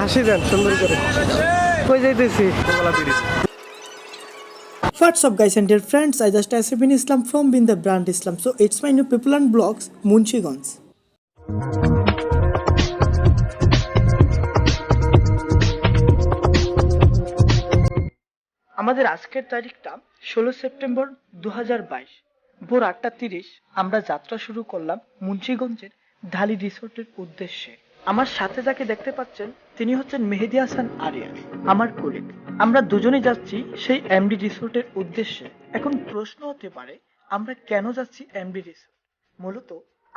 হাসি দেন সুন্দর করে। কই যাইতেছি? What's up guys and dear friends, I just Asif bin Islam from Bin the Brand Islam. So it's my new people and blogs Munchiganj. আমাদের আজকের তারিখটা 16 সেপ্টেম্বর 2022 ভোর 8:30 আমরা যাত্রা শুরু করলাম মুন্সিগঞ্জের ঢালি রিসোর্টের উদ্দেশ্যে। আমার সাথে যাকে দেখতে পাচ্ছেন তিনি হচ্ছেন মেহেদি হাসান আরিয়ান, আমার কলিগ। আমরা দুজনেই যাচ্ছি সেই এমডি রিসোর্টের উদ্দেশ্যে। এখন প্রশ্ন হতে পারে আমরা কেন যাচ্ছি এমডি রিসোর্ট? মূলত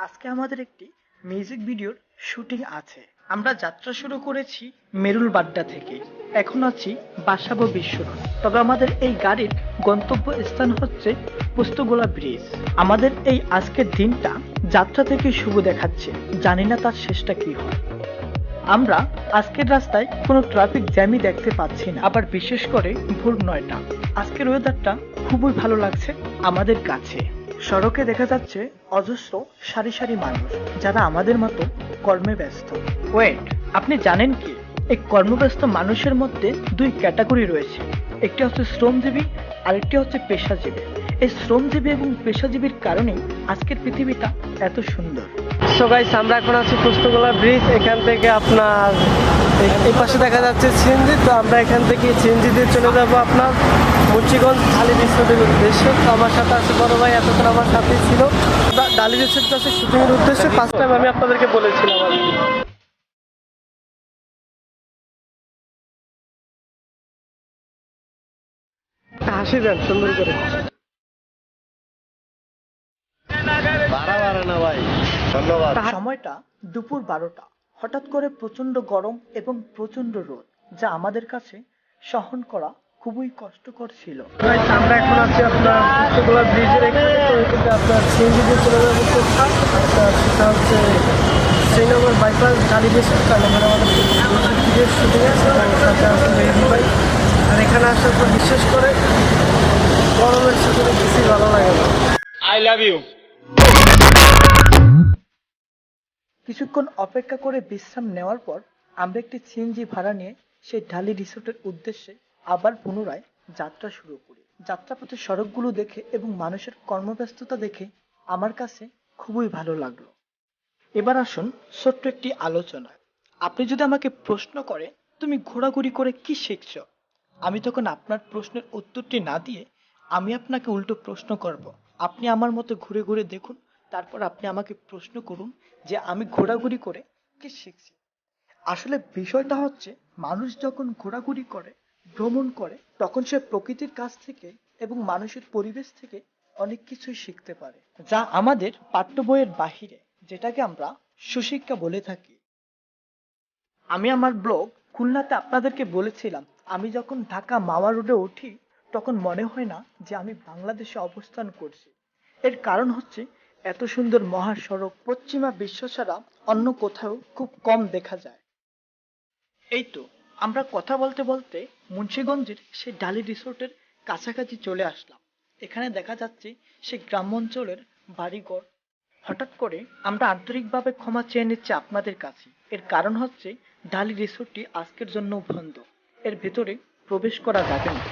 আজকে আমাদের একটি মিউজিক ভিডিওর শুটিং আছে। আমরা যাত্রা শুরু করেছি মেরুল বাড্ডা থেকে, এখন আছি বাসাবো বিশ্বরোড। তবে আমাদের এই গাড়ির গন্তব্য স্থান হচ্ছে পোস্তগোলা ব্রিজ। আমাদের এই আজকের দিনটা যাত্রা থেকে শুভ দেখাচ্ছে, জানি না তার শেষটা কি হয়। আমরা আজকের রাস্তায় কোনো ট্রাফিক জ্যামই দেখতে পাচ্ছি না, আবার বিশেষ করে ভোর 9টা। আজকের ওয়েদারটা খুবই ভালো লাগছে আমাদের কাছে। সড়কে দেখা যাচ্ছে অজস্র সারি সারি মানুষ যারা আমাদের মতো কর্মে ব্যস্ত। ওয়েট, আপনি জানেন কি এই কর্মব্যস্ত মানুষের মধ্যে দুই ক্যাটাগরি রয়েছে, একটি হচ্ছে শ্রমজীবী আর একটি হচ্ছে পেশাজীবী। এই শ্রমজীবী এবং পেশাজীবীর কারণেই আজকের পৃথিবীটা এত সুন্দর। সো গাইস, আমরা এখন আছি পোস্তগোলা ব্রিজ। এখান থেকে আপনার এই পাশে দেখা যাচ্ছে সিএনজি। তো আমরা এখান থেকে সিএনজি দিয়ে চলে যাবো আপনার মুন্সিগঞ্জ ঢালি রিসোর্টের উদ্দেশ্যে। তো আমার সাথে আছে বড় ভাই, এতক্ষণ আমার সাথেই ছিল। ঢালি রিসোর্ট আছে শুটিংয়ের উদ্দেশ্যে। ফার্স্ট টাইম আমি আপনাদেরকে বলেছিলাম আর কি। হাসি দেন সুন্দর করে। সময়টা দুপুর 12টা। হঠাৎ করে প্রচন্ড গরম এবং প্রচন্ড রোদ, যা আমাদের কাছে সহন করা খুবই কষ্টকর ছিল। আমরা এখন আছি আপনার পোস্তগোলা ব্রিজের এখানে। তো এখানে আপনার সিএনজি দিয়ে চলে যাবো কোথাও। সেটা হচ্ছে শ্রীনগর বাইপাস ঢালি রিসোর্ট। কারণ এখানে আমাদের ভিডিওর শুটিং আছে, আমার সাথে আছে মেহেদি ভাই। আর এখানে আসার পর বিশেষ করে গরমের সাথে বেশি ভালো লাগে না। I love you. কিছুক্ষণ অপেক্ষা করে বিশ্রাম নেওয়ার পর আমরা একটি সিএনজি ভাড়া নিয়ে সেই ঢালি রিসোর্টের উদ্দেশ্যে আবার পুনরায় যাত্রা শুরু করি। যাত্রাপথের সড়কগুলো দেখে এবং মানুষের কর্মব্যস্ততা দেখে আমার কাছে খুবই ভালো লাগলো। এবার আসুন ছোট্ট একটি আলোচনায়। আপনি যদি আমাকে প্রশ্ন করে তুমি ঘোরাঘুরি করে কি শিখছ, আমি তখন আপনার প্রশ্নের উত্তরটি না দিয়ে আমি আপনাকে উল্টো প্রশ্ন করব। আপনি আমার মতো ঘুরে ঘুরে দেখুন, তারপর আপনি আমাকে প্রশ্ন করুন যে আমি ঘোরাঘুরি করে কি শিখছি। আসলে বিষয়টা হচ্ছে মানুষ যখন ঘোরাঘুরি করে, ভ্রমণ করে, তখন সে প্রকৃতির কাছ থেকে এবং মানুষের পরিবেশ থেকে অনেক কিছুই শিখতে পারে, যা আমাদের পাঠ্য বইয়ের বাহিরে, যেটাকে আমরা সুশিক্ষা বলে থাকি। আমি আমার ব্লগ খুলনাতে আপনাদেরকে বলেছিলাম, আমি যখন ঢাকা মাওয়া রোডে উঠি তখন মনে হয় না যে আমি বাংলাদেশে অবস্থান করছি। এর কারণ হচ্ছে এত সুন্দর মহাসড়ক পশ্চিমা বিশ্ব ছাড়া অন্য কোথাও খুব কম দেখা যায়। এই তো আমরা কথা বলতে বলতে মুন্সিগঞ্জের সেই ঢালি রিসোর্টের কাছাকাছি চলে আসলাম। এখানে দেখা যাচ্ছে সেই গ্রাম্য অঞ্চলের বাড়িঘর। হঠাৎ করে আমরা আন্তরিকভাবে ক্ষমা চেয়ে নিচ্ছি আপনাদের কাছে। এর কারণ হচ্ছে ঢালি রিসোর্টটি আজকের জন্য বন্ধ, এর ভেতরে প্রবেশ করা যাবে না।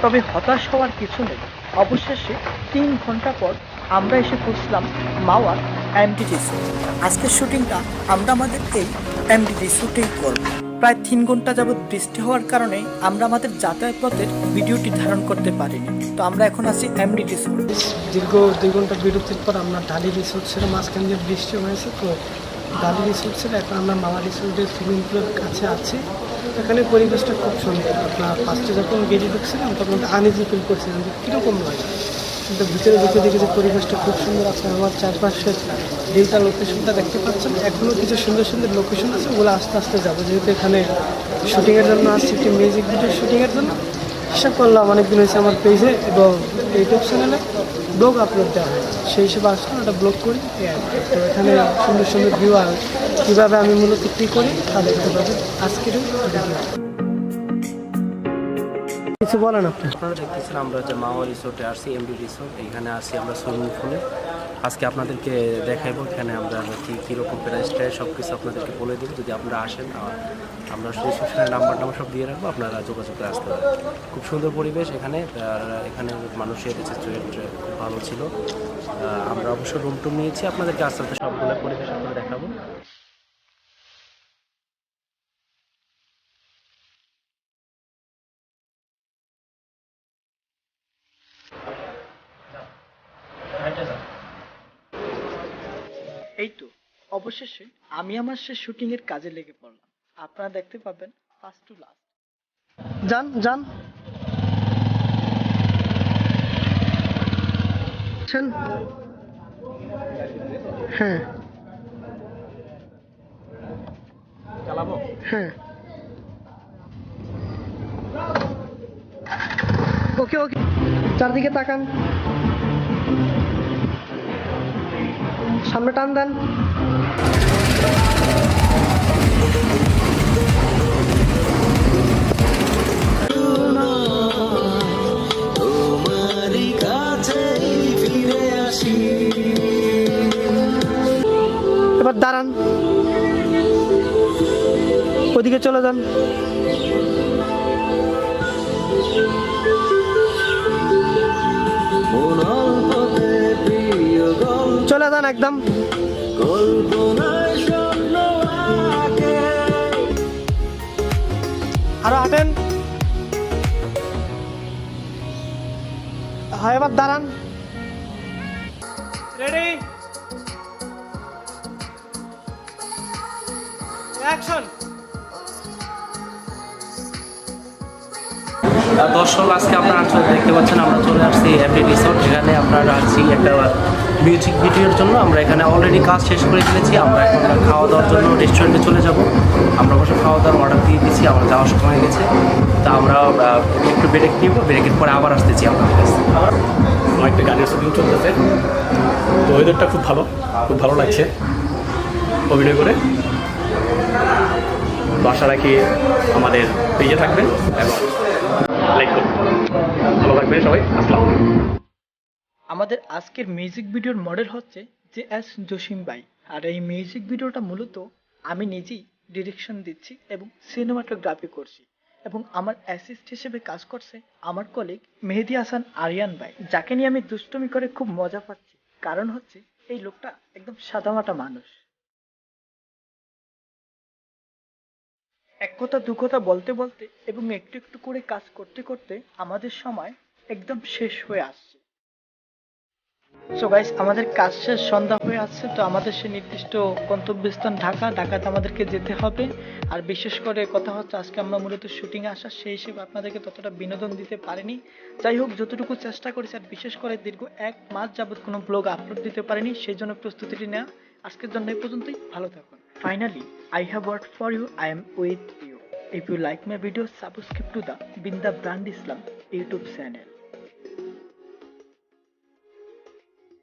তবে হতাশ হওয়ার কিছু নেই। অবশেষে 3 ঘন্টা পর আমরা এসে পৌঁছলাম মাওয়ার এমডি রিসোর্ট। আজকের শুটিংটা আমরা আমাদের এই এমডি রিসোর্টেই করব। প্রায় 3 ঘন্টা যাবৎ বৃষ্টি হওয়ার কারণে আমরা আমাদের যাতায়াত পথের ভিডিওটি ধারণ করতে পারিনি। তো আমরা এখন আছি এমডি রিসোর্ট। দীর্ঘ 2 ঘন্টা বিরতির পর আমরা ঢালি রিসোর্ট ছিল। মাঝখান দিয়ে বৃষ্টি হয়েছে, তো ঢালি রিসোর্ট ছিল। এখন আমরা মাওয়া রিসোর্টের সুইমিং পুলের কাছে আছি। এখানে পরিবেশটা খুব সুন্দর। আপনার ফার্স্টে যখন গেটে ঢুকছিলাম তখন আনইজি ফিল করছিলাম যে কীরকম লাগে, কিন্তু ভিতরে ঢুকে দেখি যে পরিবেশটা খুব সুন্দর আছে। আমার চারপাশে ডিজিটাল লোকেশনটা দেখতে পাচ্ছেন। এখনও কিছু সুন্দর সুন্দর লোকেশন আছে, ওগুলো আস্তে আস্তে যাবো। যেহেতু এখানে শুটিংয়ের জন্য আসছি, একটি মিউজিক ভিডিও শুটিংয়ের জন্য। হিসাব করলাম অনেকদিন হয়েছে আমার পেজে এবং ইউটিউব চ্যানেলে ব্লগ আপলোড দেওয়া হয়, সেই হিসেবে আসলাম একটা ব্লগ করি। তো এখানে সুন্দর সুন্দর ভিউ আর কীভাবে আমি মূলত কী করি তা দেখতে পাবেন আজকের ভিডিও। কিছু বলেন আপনি। আপনারা দেখতেছেন আমরা যে মাওয়া রিসোর্টে আসছি, এমডি রিসোর্ট। এইখানে আসছি আমরা সুইমিং পুলে। আজকে আপনাদেরকে দেখাইবো এখানে আমরা কীরকম প্রাইসটা সব কিছু আপনাদেরকে বলে দেবো। যদি আপনারা আসেন, আমরা রিসেপশনের নাম্বার সব দিয়ে রাখবো, আপনারা যোগাযোগ করে আসতে পারেন। খুব সুন্দর পরিবেশ এখানে, আর এখানে মানুষের রেস্টুরেন্ট খুব ভালো ছিল। আমরা অবশ্য রুম টুম নিয়েছি, আপনাদেরকে আস্তে আস্তে সবগুলো পরিবেশ আপনাদের দেখাবো। এই তো অবশেষে আমি আমার সে শুটিং এর কাজে লেগে পড়লাম। আপনারা দেখতে পাবেন ফার্স্ট টু লাস্ট। যান যান। হ্যাঁ চালাবো। হ্যাঁ, ওকে ওকে। চারদিকে তাকান, সামনে টান দেন। এবার দাঁড়ান, ওদিকে চলে যান। চলে যান একদম। আরো হাঁটেন। হ্যাঁ, এবার দাঁড়ান। Ready, action. দর্শক, আজকে আপনারা দেখতে পাচ্ছেন আমরা চলে আসছি এমডি রিসোর্ট। এখানে আপনারা আসছি একটা মিউজিক ভিডিওর জন্য। আমরা এখানে অলরেডি কাজ শেষ করে ফেলেছি। আমরা এখন খাওয়া দাওয়ার জন্য রেস্টুরেন্টে চলে যাব। আমরা অবশ্য খাওয়া দাওয়ার অর্ডার দিয়ে দিচ্ছি, আমার যাওয়ার সময় হয়ে গেছে। তা আমরা একটু ব্রেক নিব, ব্রেকের পরে আবার আসতেছি আপনাদের কাছে। একটা গানের শুটিং চলতেছে, তো ওয়েদারটা খুব ভালো লাগছে অভিনয় করে। তো আশা রাখি আমাদের পেজে থাকবেন এবং লাইক করবেন। ভালো থাকবেন সবাই, আসসালাম। আমাদের আজকের মিউজিক ভিডিওর মডেল হচ্ছে JS জসিম ভাই। আর এই মিউজিক ভিডিওটা মূলত আমি নিজেই ডিরেকশন দিচ্ছি এবং সিনেমাটোগ্রাফি করছি, এবং আমার অ্যাসিস্ট হিসেবে কাজ করছে আমার কলিগ মেহেদি হাসান আরিয়ান ভাই, যাকে নিয়ে আমি দুষ্টুমি করে খুব মজা পাচ্ছি। কারণ হচ্ছে এই লোকটা একদম সাদামাটা মানুষ। এক কথা দু কথা বলতে বলতে এবং একটু একটু করে কাজ করতে করতে আমাদের সময় একদম শেষ হয়ে আসছে। সো গাইস, আমাদের কাজ শেষ, সন্ধ্যা হয়ে আসছে। তো আমাদের সে নির্দিষ্ট গন্তব্যস্থান ঢাকাতে আমাদেরকে যেতে হবে। আর বিশেষ করে কথা হচ্ছে, আজকে আমরা মূলত শুটিং এ আসা, সেই হিসেবে আপনাদেরকে ততটা বিনোদন দিতে পারিনি। যাই হোক, যতটুকু চেষ্টা করেছি, আর বিশেষ করে দীর্ঘ 1 মাস যাবত কোনো ব্লগ আপলোড দিতে পারিনি, সেই জন্য প্রস্তুতিটি নেওয়া। আজকের জন্য এই পর্যন্তই, ভালো থাকুন। Finally, I have worked for you, I am with you. If you like my video, subscribe to the Binda Brand Islam YouTube channel.